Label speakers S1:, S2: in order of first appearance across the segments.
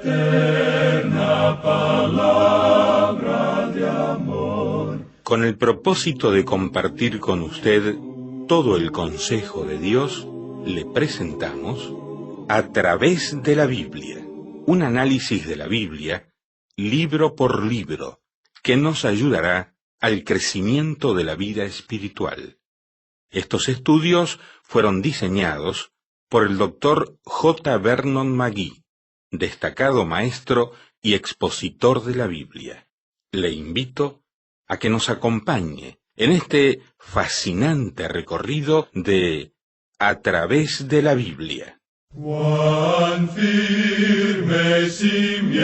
S1: eterna palabra de amor.
S2: Con el propósito de compartir con usted todo el consejo de Dios, le presentamos A través de la Biblia, un análisis de la Biblia, libro por libro, que nos ayudará al crecimiento de la vida espiritual. Estos estudios fueron diseñados por el Dr. J. Vernon McGee, destacado maestro y expositor de la Biblia. Le invito a que nos acompañe en este fascinante recorrido de A través de la Biblia.
S1: Cuán firme cimiento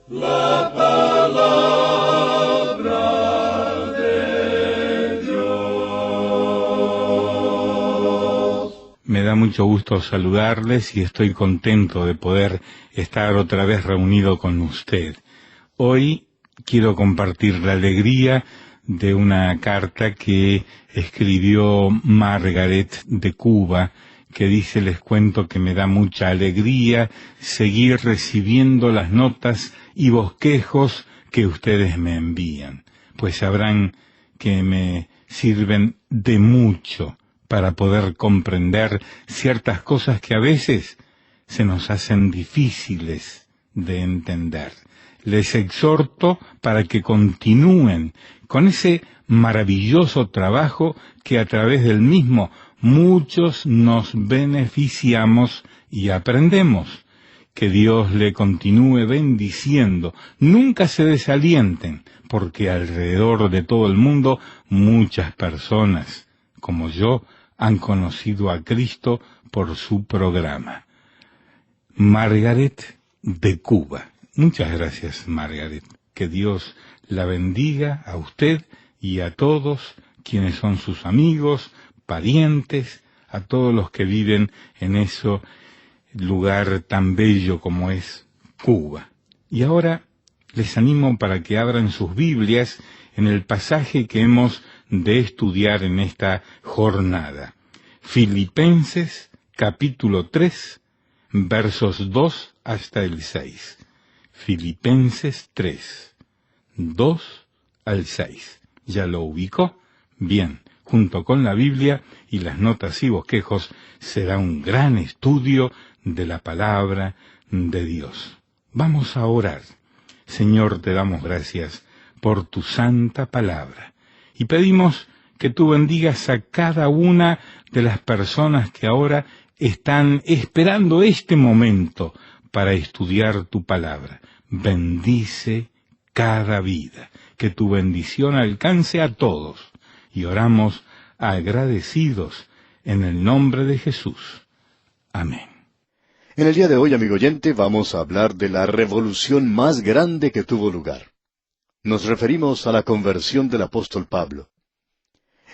S1: la palabra de Dios.
S3: Me da mucho gusto saludarles y estoy contento de poder estar otra vez reunido con usted. Hoy quiero compartir la alegría de una carta que escribió Margaret de Cuba, que dice: les cuento que me da mucha alegría seguir recibiendo las notas y bosquejos que ustedes me envían, pues sabrán que me sirven de mucho para poder comprender ciertas cosas que a veces se nos hacen difíciles de entender. Les exhorto para que continúen con ese maravilloso trabajo que a través del mismo muchos nos beneficiamos y aprendemos. Que Dios le continúe bendiciendo. Nunca se desalienten, porque alrededor de todo el mundo muchas personas, como yo, han conocido a Cristo por su programa. Margaret de Cuba. Muchas gracias, Margaret. Que Dios la bendiga a usted y a todos quienes son sus amigos, parientes, a todos los que viven en ese lugar tan bello como es Cuba. Y ahora les animo para que abran sus Biblias en el pasaje que hemos de estudiar en esta jornada. Filipenses, capítulo 3, versos 2 hasta el 6. Filipenses 3, 2 al 6. ¿Ya lo ubicó? Bien, junto con la Biblia y las notas y bosquejos será un gran estudio de la palabra de Dios. Vamos a orar. Señor, te damos gracias por tu santa palabra y pedimos que tú bendigas a cada una de las personas que ahora están esperando este momento para estudiar tu palabra. Bendice cada vida, que tu bendición alcance a todos, y oramos agradecidos en el nombre de Jesús. Amén.
S4: En el día de hoy, amigo oyente, vamos a hablar de la revolución más grande que tuvo lugar. Nos referimos a la conversión del apóstol Pablo.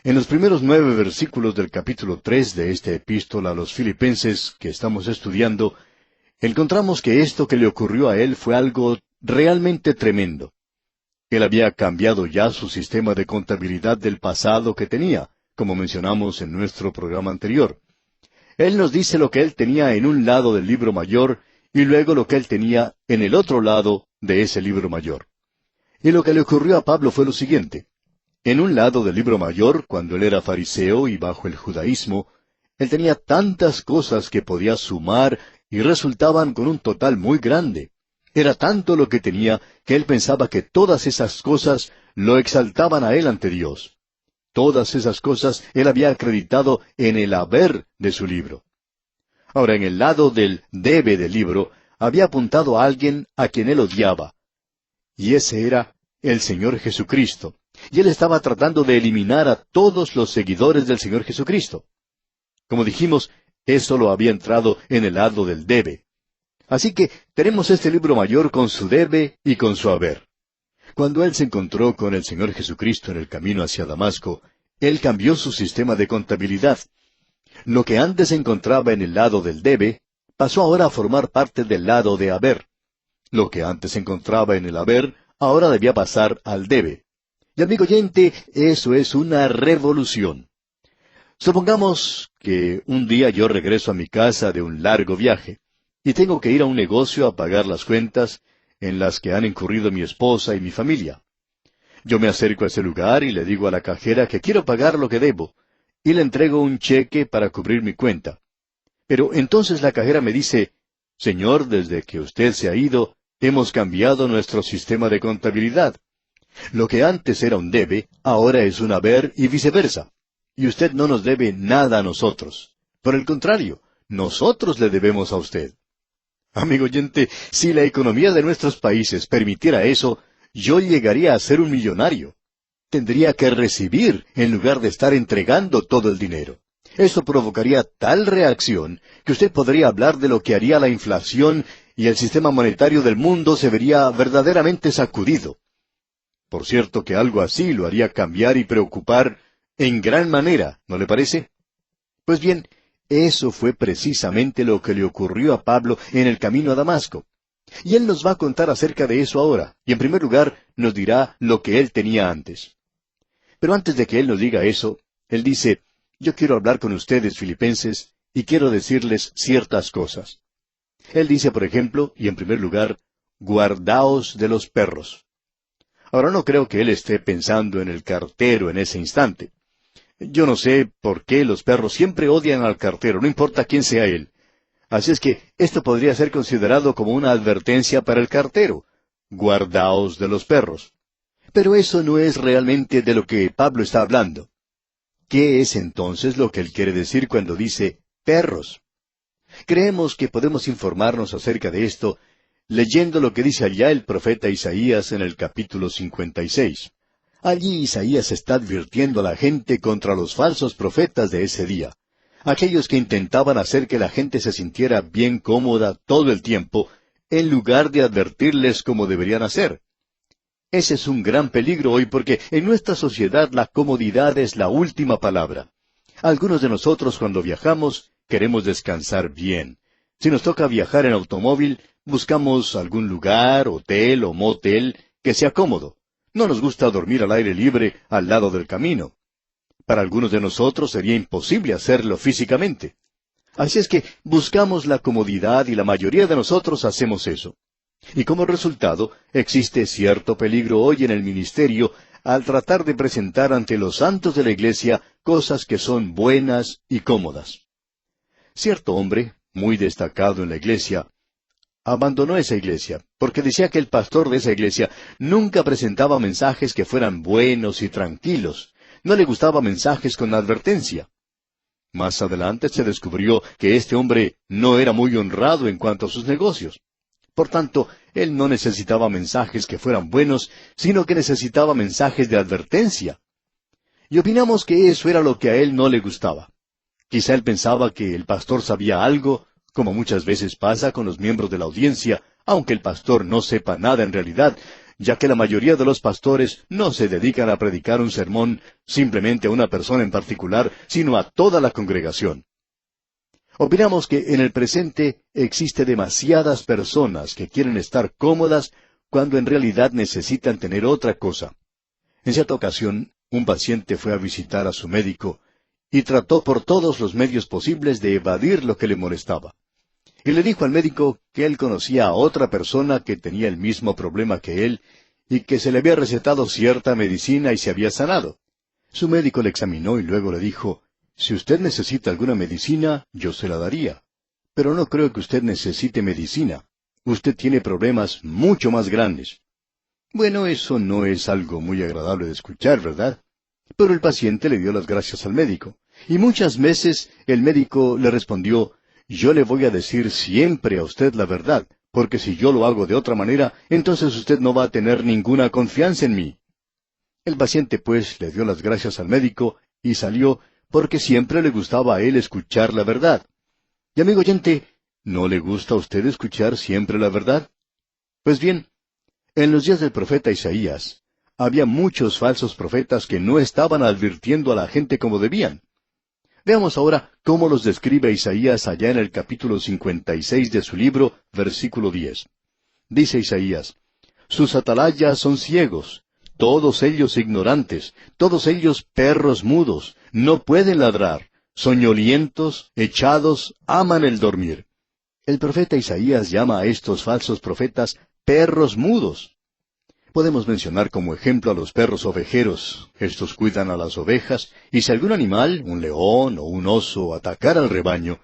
S4: En los primeros 9 versículos del capítulo 3 de esta epístola a los Filipenses que estamos estudiando, encontramos que esto que le ocurrió a él fue algo realmente tremendo. Él había cambiado ya su sistema de contabilidad del pasado que tenía, como mencionamos en nuestro programa anterior. Él nos dice lo que él tenía en un lado del libro mayor y luego lo que él tenía en el otro lado de ese libro mayor. Y lo que le ocurrió a Pablo fue lo siguiente. En un lado del libro mayor, cuando él era fariseo y bajo el judaísmo, él tenía tantas cosas que podía sumar y resultaban con un total muy grande. Era tanto lo que tenía que él pensaba que todas esas cosas lo exaltaban a él ante Dios. Todas esas cosas él había acreditado en el haber de su libro. Ahora, en el lado del debe del libro, había apuntado a alguien a quien él odiaba. Y ese era el Señor Jesucristo. Y él estaba tratando de eliminar a todos los seguidores del Señor Jesucristo. Como dijimos, eso lo había entrado en el lado del debe. Así que tenemos este libro mayor con su debe y con su haber. Cuando él se encontró con el Señor Jesucristo en el camino hacia Damasco, él cambió su sistema de contabilidad. Lo que antes se encontraba en el lado del debe, pasó ahora a formar parte del lado de haber. Lo que antes se encontraba en el haber, ahora debía pasar al debe. Y amigo oyente, eso es una revolución. Supongamos que un día yo regreso a mi casa de un largo viaje y tengo que ir a un negocio a pagar las cuentas en las que han incurrido mi esposa y mi familia. Yo me acerco a ese lugar y le digo a la cajera que quiero pagar lo que debo, y le entrego un cheque para cubrir mi cuenta. Pero entonces la cajera me dice, «Señor, desde que usted se ha ido, hemos cambiado nuestro sistema de contabilidad. Lo que antes era un debe, ahora es un haber y viceversa. Y usted no nos debe nada a nosotros. Por el contrario, nosotros le debemos a usted». Amigo oyente, si la economía de nuestros países permitiera eso, yo llegaría a ser un millonario. Tendría que recibir en lugar de estar entregando todo el dinero. Eso provocaría tal reacción que usted podría hablar de lo que haría la inflación y el sistema monetario del mundo se vería verdaderamente sacudido. Por cierto que algo así lo haría cambiar y preocupar en gran manera, ¿no le parece? Pues bien, eso fue precisamente lo que le ocurrió a Pablo en el camino a Damasco. Y él nos va a contar acerca de eso ahora, y en primer lugar nos dirá lo que él tenía antes. Pero antes de que él nos diga eso, él dice, yo quiero hablar con ustedes, filipenses, y quiero decirles ciertas cosas. Él dice, por ejemplo, y en primer lugar, guardaos de los perros. Ahora no creo que él esté pensando en el cartero en ese instante. Yo no sé por qué los perros siempre odian al cartero, no importa quién sea él. Así es que esto podría ser considerado como una advertencia para el cartero. Guardaos de los perros. Pero eso no es realmente de lo que Pablo está hablando. ¿Qué es entonces lo que él quiere decir cuando dice perros? Creemos que podemos informarnos acerca de esto leyendo lo que dice allá el profeta Isaías en el capítulo 56. Allí Isaías está advirtiendo a la gente contra los falsos profetas de ese día, aquellos que intentaban hacer que la gente se sintiera bien cómoda todo el tiempo, en lugar de advertirles cómo deberían hacer. Ese es un gran peligro hoy porque en nuestra sociedad la comodidad es la última palabra. Algunos de nosotros cuando viajamos queremos descansar bien. Si nos toca viajar en automóvil, buscamos algún lugar, hotel o motel que sea cómodo. No nos gusta dormir al aire libre al lado del camino. Para algunos de nosotros sería imposible hacerlo físicamente. Así es que buscamos la comodidad y la mayoría de nosotros hacemos eso. Y como resultado, existe cierto peligro hoy en el ministerio al tratar de presentar ante los santos de la iglesia cosas que son buenas y cómodas. Cierto hombre, muy destacado en la iglesia, abandonó esa iglesia, porque decía que el pastor de esa iglesia nunca presentaba mensajes que fueran buenos y tranquilos. No le gustaban mensajes con advertencia. Más adelante se descubrió que este hombre no era muy honrado en cuanto a sus negocios. Por tanto, él no necesitaba mensajes que fueran buenos, sino que necesitaba mensajes de advertencia. Y opinamos que eso era lo que a él no le gustaba. Quizá él pensaba que el pastor sabía algo, como muchas veces pasa con los miembros de la audiencia, aunque el pastor no sepa nada en realidad, ya que la mayoría de los pastores no se dedican a predicar un sermón simplemente a una persona en particular, sino a toda la congregación. Opinamos que en el presente existe demasiadas personas que quieren estar cómodas cuando en realidad necesitan tener otra cosa. En cierta ocasión, un paciente fue a visitar a su médico y trató por todos los medios posibles de evadir lo que le molestaba. Y le dijo al médico que él conocía a otra persona que tenía el mismo problema que él y que se le había recetado cierta medicina y se había sanado. Su médico le examinó y luego le dijo, «Si usted necesita alguna medicina, yo se la daría. Pero no creo que usted necesite medicina. Usted tiene problemas mucho más grandes». Bueno, eso no es algo muy agradable de escuchar, ¿verdad? Pero el paciente le dio las gracias al médico. Y muchas veces el médico le respondió, «Yo le voy a decir siempre a usted la verdad, porque si yo lo hago de otra manera, entonces usted no va a tener ninguna confianza en mí». El paciente pues le dio las gracias al médico y salió porque siempre le gustaba a él escuchar la verdad. Y amigo oyente, ¿no le gusta a usted escuchar siempre la verdad? Pues bien, en los días del profeta Isaías, había muchos falsos profetas que no estaban advirtiendo a la gente como debían. Veamos ahora cómo los describe Isaías allá en el capítulo 56 de su libro, versículo 10. Dice Isaías, «Sus atalayas son ciegos, todos ellos ignorantes, todos ellos perros mudos, no pueden ladrar, soñolientos, echados, aman el dormir. El profeta Isaías llama a estos falsos profetas perros mudos. Podemos mencionar como ejemplo a los perros ovejeros. Estos cuidan a las ovejas, y si algún animal, un león o un oso, atacara al rebaño,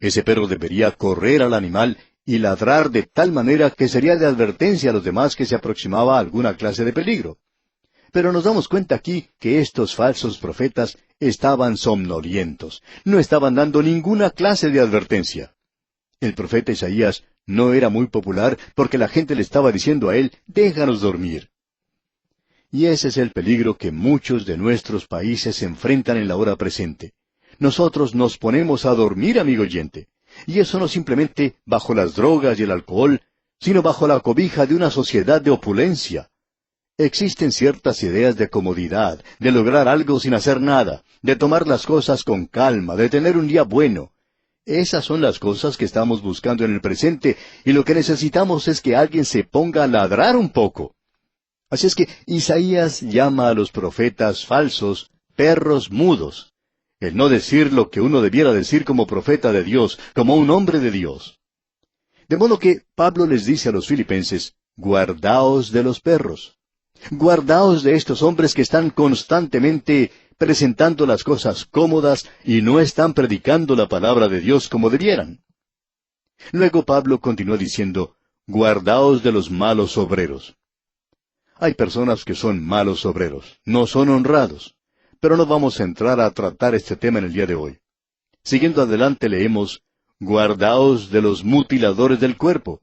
S4: ese perro debería correr al animal y ladrar de tal manera que sería de advertencia a los demás que se aproximaba a alguna clase de peligro. Pero nos damos cuenta aquí que estos falsos profetas estaban somnolientos, no estaban dando ninguna clase de advertencia. El profeta Isaías no era muy popular porque la gente le estaba diciendo a él, déjanos dormir. Y ese es el peligro que muchos de nuestros países enfrentan en la hora presente. Nosotros nos ponemos a dormir, amigo oyente. Y eso no simplemente bajo las drogas y el alcohol, sino bajo la cobija de una sociedad de opulencia. Existen ciertas ideas de comodidad, de lograr algo sin hacer nada, de tomar las cosas con calma, de tener un día bueno. Esas son las cosas que estamos buscando en el presente, y lo que necesitamos es que alguien se ponga a ladrar un poco. Así es que Isaías llama a los profetas falsos perros mudos. El no decir lo que uno debiera decir como profeta de Dios, como un hombre de Dios. De modo que Pablo les dice a los filipenses, guardaos de los perros. Guardaos de estos hombres que están constantemente presentando las cosas cómodas y no están predicando la palabra de Dios como debieran. Luego Pablo continúa diciendo, guardaos de los malos obreros. Hay personas que son malos obreros, no son honrados. Pero no vamos a entrar a tratar este tema en el día de hoy. Siguiendo adelante leemos, guardaos de los mutiladores del cuerpo.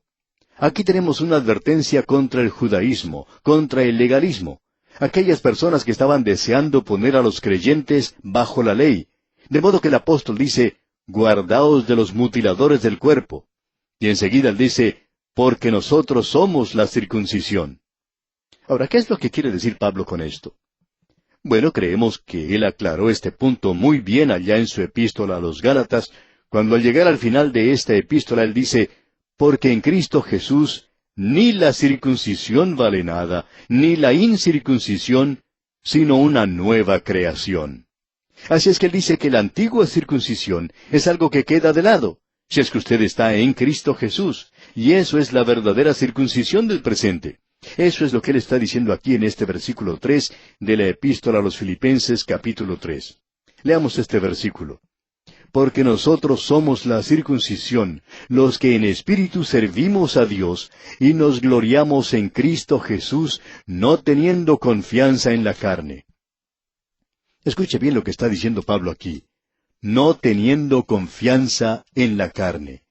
S4: Aquí tenemos una advertencia contra el judaísmo, contra el legalismo. Aquellas personas que estaban deseando poner a los creyentes bajo la ley. De modo que el apóstol dice, guardaos de los mutiladores del cuerpo. Y enseguida él dice, porque nosotros somos la circuncisión. Ahora, ¿qué es lo que quiere decir Pablo con esto? Bueno, creemos que él aclaró este punto muy bien allá en su epístola a los Gálatas, cuando al llegar al final de esta epístola él dice, porque en Cristo Jesús ni la circuncisión vale nada, ni la incircuncisión, sino una nueva creación. Así es que él dice que la antigua circuncisión es algo que queda de lado, si es que usted está en Cristo Jesús, y eso es la verdadera circuncisión del presente. Eso es lo que él está diciendo aquí en este versículo 3 de la epístola a los Filipenses capítulo 3. Leamos este versículo. Porque nosotros somos la circuncisión, los que en espíritu servimos a Dios, y nos gloriamos en Cristo Jesús, no teniendo confianza en la carne. Escuche bien lo que está diciendo Pablo aquí. No teniendo confianza en la carne.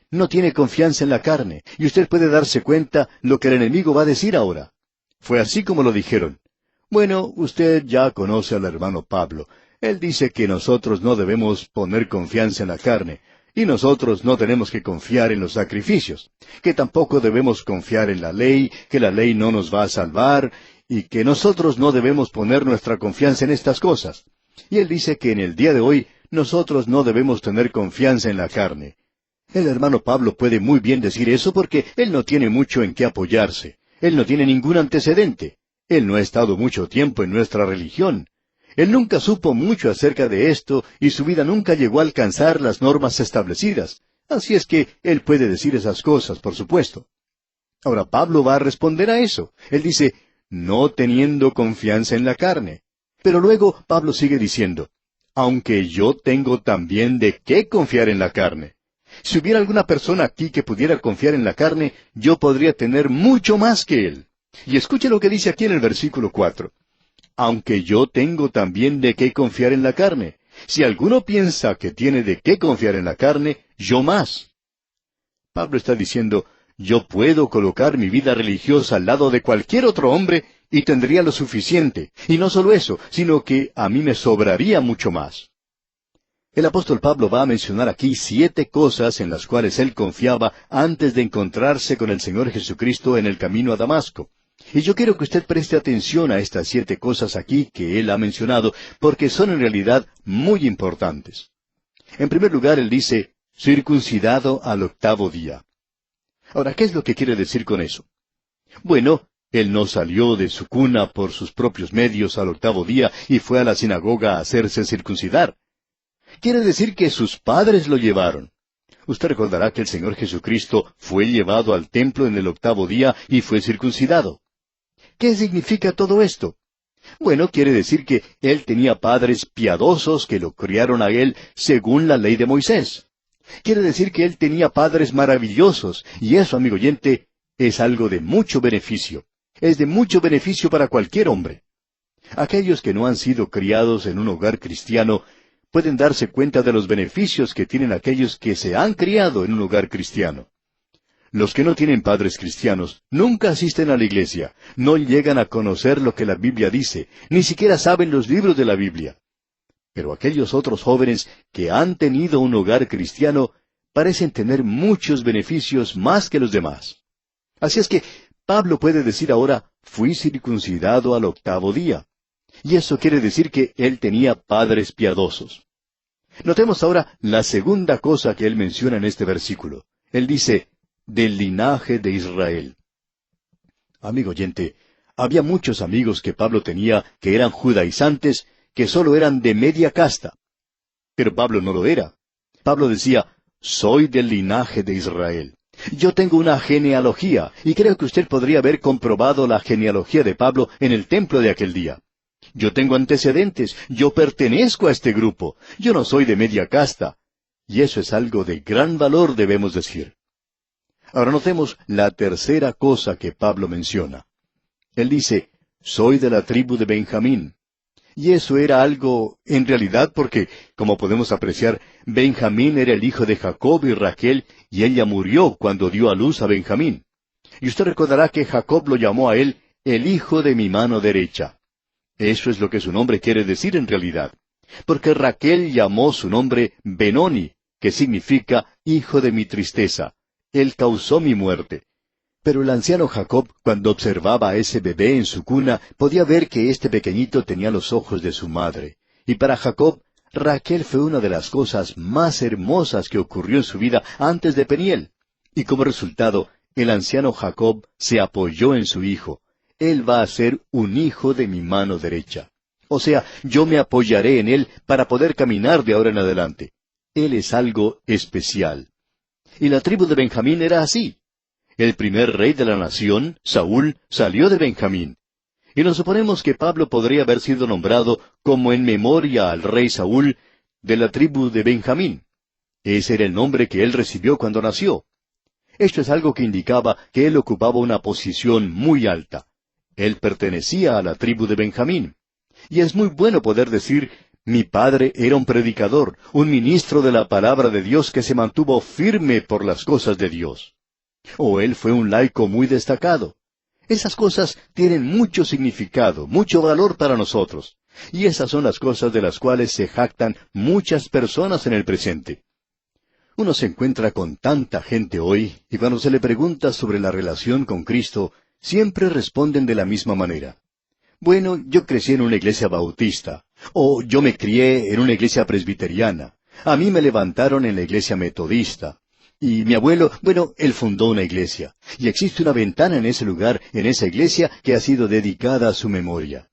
S4: No tiene confianza en la carne, y usted puede darse cuenta lo que el enemigo va a decir ahora. Fue así como lo dijeron. Bueno, usted ya conoce al hermano Pablo. Él dice que nosotros no debemos poner confianza en la carne, y nosotros no tenemos que confiar en los sacrificios, que tampoco debemos confiar en la ley, que la ley no nos va a salvar, y que nosotros no debemos poner nuestra confianza en estas cosas. Y él dice que en el día de hoy nosotros no debemos tener confianza en la carne. El hermano Pablo puede muy bien decir eso porque él no tiene mucho en qué apoyarse. Él no tiene ningún antecedente. Él no ha estado mucho tiempo en nuestra religión. Él nunca supo mucho acerca de esto y su vida nunca llegó a alcanzar las normas establecidas. Así es que él puede decir esas cosas, por supuesto. Ahora Pablo va a responder a eso. Él dice, no teniendo confianza en la carne. Pero luego Pablo sigue diciendo, aunque yo tengo también de qué confiar en la carne. Si hubiera alguna persona aquí que pudiera confiar en la carne, yo podría tener mucho más que él. Y escuche lo que dice aquí en el versículo 4. Aunque yo tengo también de qué confiar en la carne. Si alguno piensa que tiene de qué confiar en la carne, yo más. Pablo está diciendo, yo puedo colocar mi vida religiosa al lado de cualquier otro hombre y tendría lo suficiente. Y no solo eso, sino que a mí me sobraría mucho más. El apóstol Pablo va a mencionar aquí 7 cosas en las cuales él confiaba antes de encontrarse con el Señor Jesucristo en el camino a Damasco. Y yo quiero que usted preste atención a estas 7 cosas aquí que él ha mencionado, porque son en realidad muy importantes. En primer lugar, él dice, circuncidado al 8º día. Ahora, ¿qué es lo que quiere decir con eso? Bueno, Él no salió de su cuna por sus propios medios al 8º día y fue a la sinagoga a hacerse circuncidar. Quiere decir que sus padres lo llevaron. Usted recordará que el Señor Jesucristo fue llevado al templo en el 8º día y fue circuncidado. ¿Qué significa todo esto? Bueno, quiere decir que Él tenía padres piadosos que lo criaron a Él según la ley de Moisés. Quiere decir que Él tenía padres maravillosos, y eso, amigo oyente, es algo de mucho beneficio. Es de mucho beneficio para cualquier hombre. Aquellos que no han sido criados en un hogar cristiano pueden darse cuenta de los beneficios que tienen aquellos que se han criado en un hogar cristiano. Los que no tienen padres cristianos nunca asisten a la iglesia, no llegan a conocer lo que la Biblia dice, ni siquiera saben los libros de la Biblia. Pero aquellos otros jóvenes que han tenido un hogar cristiano parecen tener muchos beneficios más que los demás. Así es que Pablo puede decir ahora, fui circuncidado al 8º día. Y eso quiere decir que él tenía padres piadosos. Notemos ahora la segunda cosa que él menciona en este versículo. Él dice, del linaje de Israel. Amigo oyente, había muchos amigos que Pablo tenía que eran judaizantes, que solo eran de media casta. Pero Pablo no lo era. Pablo decía, soy del linaje de Israel. Yo tengo una genealogía, y creo que usted podría haber comprobado la genealogía de Pablo en el templo de aquel día. Yo tengo antecedentes, yo pertenezco a este grupo, yo no soy de media casta. Y eso es algo de gran valor, debemos decir. Ahora notemos la tercera cosa que Pablo menciona. Él dice, soy de la tribu de Benjamín. Y eso era algo, en realidad, porque, como podemos apreciar, Benjamín era el hijo de Jacob y Raquel, y ella murió cuando dio a luz a Benjamín. Y usted recordará que Jacob lo llamó a él, el hijo de mi mano derecha. Eso es lo que su nombre quiere decir en realidad. Porque Raquel llamó su nombre Benoni, que significa hijo de mi tristeza. Él causó mi muerte. Pero el anciano Jacob, cuando observaba a ese bebé en su cuna, podía ver que este pequeñito tenía los ojos de su madre. Y para Jacob, Raquel fue una de las cosas más hermosas que ocurrió en su vida antes de Peniel. Y como resultado, el anciano Jacob se apoyó en su hijo. Él va a ser un hijo de mi mano derecha. O sea, yo me apoyaré en él para poder caminar de ahora en adelante. Él es algo especial. Y la tribu de Benjamín era así. El primer rey de la nación, Saúl, salió de Benjamín. Y nos suponemos que Pablo podría haber sido nombrado como en memoria al rey Saúl de la tribu de Benjamín. Ese era el nombre que él recibió cuando nació. Esto es algo que indicaba que él ocupaba una posición muy alta. Él pertenecía a la tribu de Benjamín. Y es muy bueno poder decir, mi padre era un predicador, un ministro de la palabra de Dios que se mantuvo firme por las cosas de Dios. O él fue un laico muy destacado. Esas cosas tienen mucho significado, mucho valor para nosotros. Y esas son las cosas de las cuales se jactan muchas personas en el presente. Uno se encuentra con tanta gente hoy, y cuando se le pregunta sobre la relación con Cristo, siempre responden de la misma manera. Bueno, yo crecí en una iglesia bautista, o yo me crié en una iglesia presbiteriana. A mí me levantaron en la iglesia metodista. Y mi abuelo, bueno, él fundó una iglesia. Y existe una ventana en ese lugar, en esa iglesia, que ha sido dedicada a su memoria.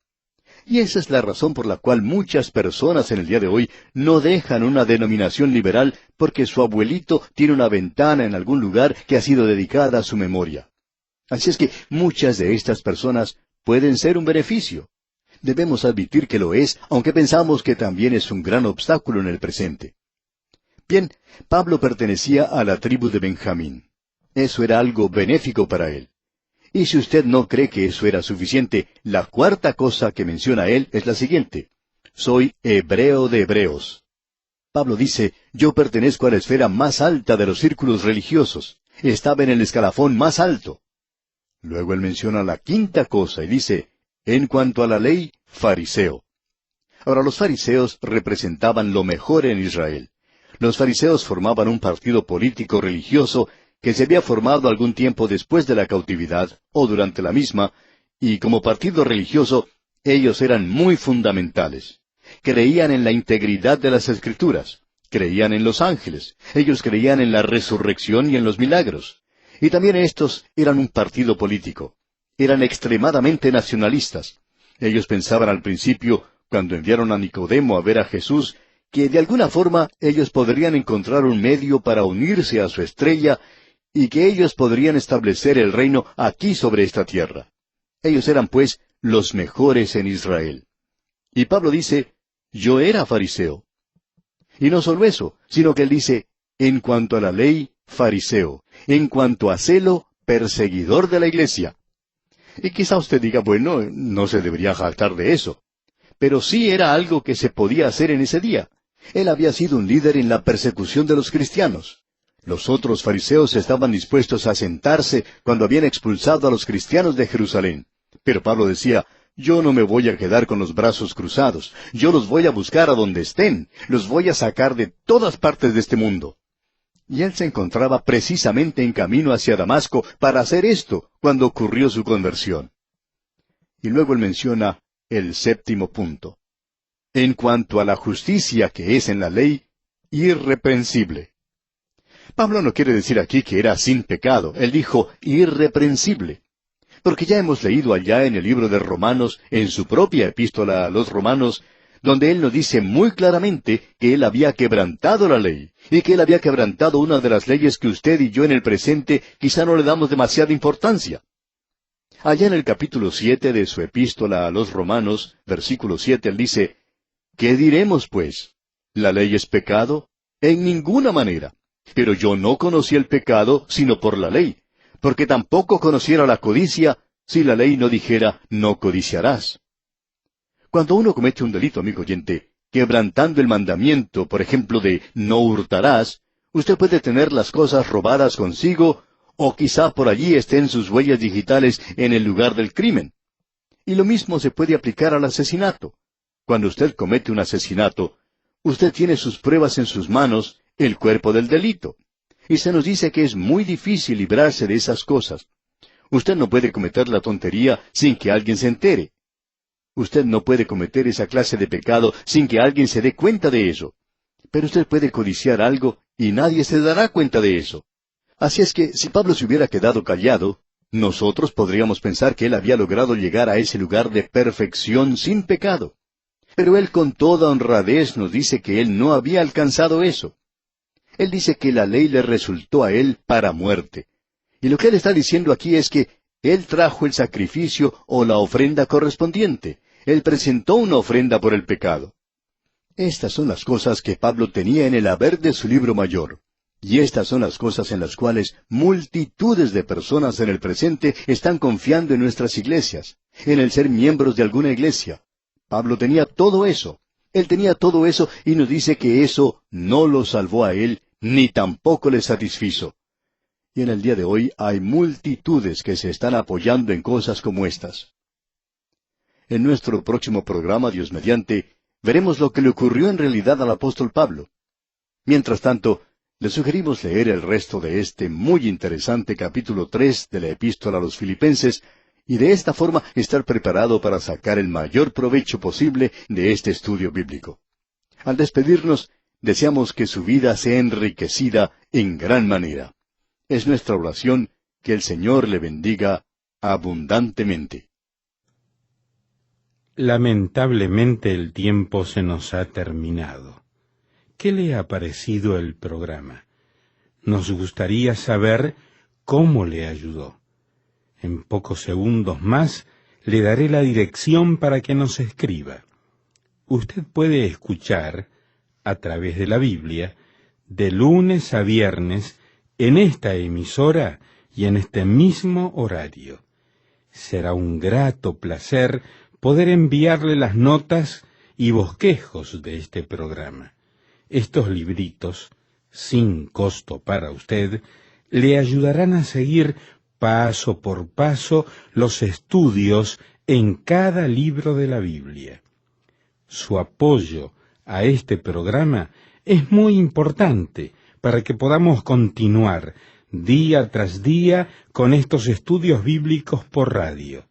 S4: Y esa es la razón por la cual muchas personas en el día de hoy no dejan una denominación liberal porque su abuelito tiene una ventana en algún lugar que ha sido dedicada a su memoria. Así es que muchas de estas personas pueden ser un beneficio. Debemos admitir que lo es, aunque pensamos que también es un gran obstáculo en el presente. Bien, Pablo pertenecía a la tribu de Benjamín. Eso era algo benéfico para él. Y si usted no cree que eso era suficiente, la cuarta cosa que menciona él es la siguiente. Soy hebreo de hebreos. Pablo dice, yo pertenezco a la esfera más alta de los círculos religiosos. Estaba en el escalafón más alto. Luego él menciona la quinta cosa y dice, en cuanto a la ley, fariseo. Ahora, los fariseos representaban lo mejor en Israel. Los fariseos formaban un partido político religioso que se había formado algún tiempo después de la cautividad, o durante la misma, y como partido religioso, ellos eran muy fundamentales. Creían en la integridad de las Escrituras, creían en los ángeles, ellos creían en la resurrección y en los milagros. Y también estos eran un partido político. eran extremadamente nacionalistas. Ellos pensaban al principio, cuando enviaron a Nicodemo a ver a Jesús, que de alguna forma ellos podrían encontrar un medio para unirse a su estrella y que ellos podrían establecer el reino aquí sobre esta tierra. Ellos eran, pues, los mejores en Israel. Y Pablo dice, yo era fariseo. Y no solo eso, sino que él dice, en cuanto a la ley, fariseo. En cuanto a celo, perseguidor de la iglesia. Y quizá usted diga, bueno, no se debería jactar de eso. Pero sí era algo que se podía hacer en ese día. Él había sido un líder en la persecución de los cristianos. Los otros fariseos estaban dispuestos a sentarse cuando habían expulsado a los cristianos de Jerusalén. Pero Pablo decía, yo no me voy a quedar con los brazos cruzados. Yo los voy a buscar a donde estén. Los voy a sacar de todas partes de este mundo. Y él se encontraba precisamente en camino hacia Damasco para hacer esto cuando ocurrió su conversión. Y luego él menciona el séptimo punto. En cuanto a la justicia que es en la ley, irreprensible. Pablo no quiere decir aquí que era sin pecado. Él dijo irreprensible. Porque ya hemos leído allá en el libro de Romanos, en su propia epístola a los Romanos, donde él nos dice muy claramente que él había quebrantado la ley, y que él había quebrantado una de las leyes que usted y yo en el presente quizá no le damos demasiada importancia. Allá en el capítulo 7 de su epístola a los Romanos, versículo 7, él dice, ¿qué diremos, pues? ¿La ley es pecado? En ninguna manera. Pero yo no conocí el pecado sino por la ley, porque tampoco conociera la codicia si la ley no dijera, no codiciarás. Cuando uno comete un delito, amigo oyente, quebrantando el mandamiento, por ejemplo, de no hurtarás, usted puede tener las cosas robadas consigo, o quizá por allí estén sus huellas digitales en el lugar del crimen. Y lo mismo se puede aplicar al asesinato. Cuando usted comete un asesinato, usted tiene sus pruebas en sus manos, el cuerpo del delito. Y se nos dice que es muy difícil librarse de esas cosas. Usted no puede cometer la tontería sin que alguien se entere. Usted no puede cometer esa clase de pecado sin que alguien se dé cuenta de eso. Pero usted puede codiciar algo y nadie se dará cuenta de eso. Así es que si Pablo se hubiera quedado callado, nosotros podríamos pensar que él había logrado llegar a ese lugar de perfección sin pecado. Pero él con toda honradez nos dice que él no había alcanzado eso. Él dice que la ley le resultó a él para muerte. Y lo que él está diciendo aquí es que él trajo el sacrificio o la ofrenda correspondiente. Él presentó una ofrenda por el pecado. Estas son las cosas que Pablo tenía en el haber de su libro mayor. Y estas son las cosas en las cuales multitudes de personas en el presente están confiando en nuestras iglesias, en el ser miembros de alguna iglesia. Pablo tenía todo eso. Él tenía todo eso y nos dice que eso no lo salvó a él, ni tampoco le satisfizo. Y en el día de hoy hay multitudes que se están apoyando en cosas como estas. En nuestro próximo programa, Dios mediante, veremos lo que le ocurrió en realidad al apóstol Pablo. Mientras tanto, le sugerimos leer el resto de este muy interesante capítulo 3 de la Epístola a los Filipenses, y de esta forma estar preparado para sacar el mayor provecho posible de este estudio bíblico. Al despedirnos, deseamos que su vida sea enriquecida en gran manera. Es nuestra oración que el Señor le bendiga abundantemente.
S2: Lamentablemente el tiempo se nos ha terminado. ¿Qué le ha parecido el programa? Nos gustaría saber cómo le ayudó. En pocos segundos más le daré la dirección para que nos escriba. Usted puede escuchar, a través de la Biblia, de lunes a viernes, en esta emisora y en este mismo horario. Será un grato placer poder enviarle las notas y bosquejos de este programa. Estos libritos, sin costo para usted, le ayudarán a seguir paso por paso los estudios en cada libro de la Biblia. Su apoyo a este programa es muy importante para que podamos continuar día tras día con estos estudios bíblicos por radio.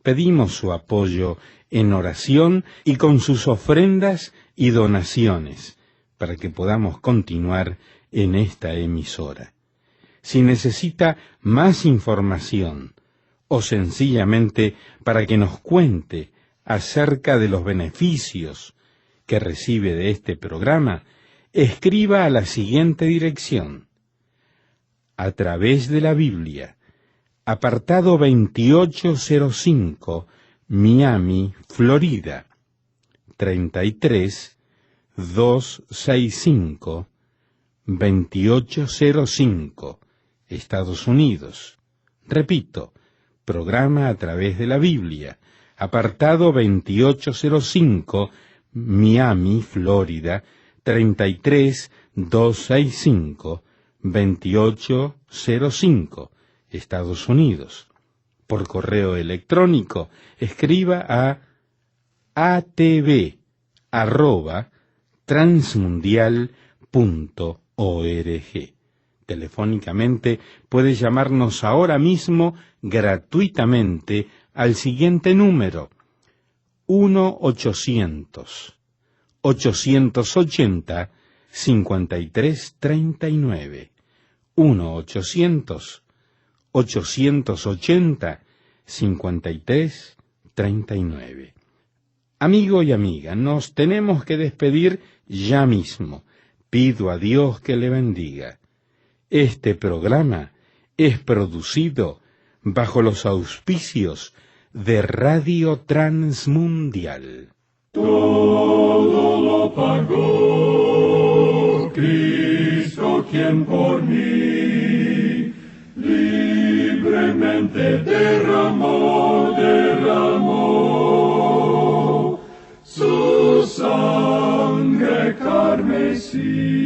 S2: Pedimos su apoyo en oración y con sus ofrendas y donaciones para que podamos continuar en esta emisora. Si necesita más información
S3: o sencillamente para que nos cuente acerca de los beneficios que recibe de este programa, escriba a la siguiente dirección: A través de la Biblia, apartado 2805, Miami, Florida, 33265, 2805, Estados Unidos. Repito, programa A través de la Biblia, apartado 2805, Miami, Florida, 33265, 2805, Estados Unidos. Por correo electrónico, escriba a atv@transmundial.org. Telefónicamente puede llamarnos ahora mismo gratuitamente al siguiente número: 1-800-880-5339. 1-800-880-5339. Amigo y amiga, nos tenemos que despedir ya mismo. Pido a Dios que le bendiga. Este programa es producido bajo los auspicios de Radio Transmundial.
S1: Todo lo pagó Cristo, quien por mí libremente derramó su sangre carmesí.